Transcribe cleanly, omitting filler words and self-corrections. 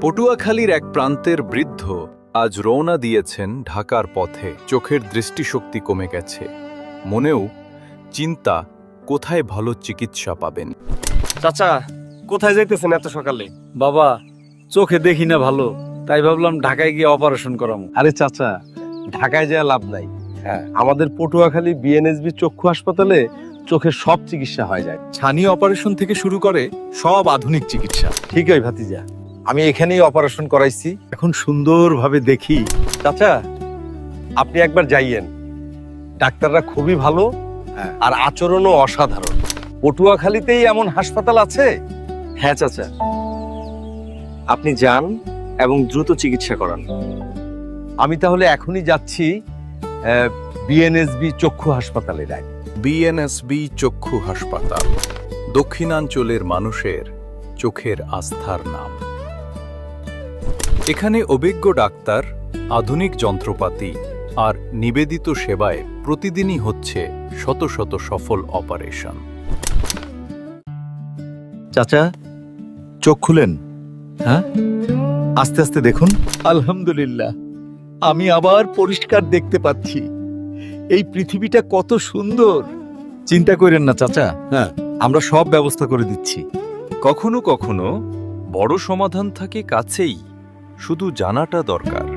পটুয়াখালীর এক প্রান্তের বৃদ্ধ আজ রওনা দিয়েছেন ঢাকার পথে। চোখের দৃষ্টিশক্তি কমে গেছে, মনেও চিন্তা কোথায় ভালো চিকিৎসা পাবেন। চাচা, কোথায় যাইতেছেন এত সকালে? বাবা, চোখে দেখি না ভালো, তাই ভাবলাম ঢাকায় গিয়ে অপারেশন করাবো। আরে চাচা, ঢাকায় যাওয়া লাভ নাই। আমাদের পটুয়াখালী বিএনএসবি চক্ষু হাসপাতালে চোখের সব চিকিৎসা হয়ে যায়। ছানি অপারেশন থেকে শুরু করে সব আধুনিক চিকিৎসা। ঠিকই ভাতিজা, আমি এখানেই অপারেশন করাইছি, এখন সুন্দরভাবে দেখি। চাচা আপনি একবার যাইয়েন, ডাক্তাররা খুবই ভালো আর আচরণও অসাধারণ। পটুয়াখালীতেই এমন হাসপাতাল আছে? হ্যাঁ চাচা, আপনি যান এবং দ্রুত চিকিৎসা করান। আমি তাহলে এখনই যাচ্ছি বিএনএসবি চক্ষু হাসপাতালে। বিএনএসবি চক্ষু হাসপাতাল দক্ষিণাঞ্চলের মানুষের চোখের আস্থার নাম। এখানে অভিজ্ঞ ডাক্তার, আধুনিক যন্ত্রপাতি আর নিবেদিত সেবায় প্রতিদিনই হচ্ছে শত শত সফল অপারেশন। চাচা, চোখ খুলেন। হ্যাঁ, আস্তে আস্তে দেখুন। আলহামদুলিল্লাহ, আমি আবার পরিষ্কার দেখতে পাচ্ছি। এই পৃথিবীটা কত সুন্দর। চিন্তা করেন না চাচা, হ্যাঁ, আমরা সব ব্যবস্থা করে দিচ্ছি। কখনো কখনো বড় সমাধান থাকে কাছেই, শুধু জানাটা দরকার।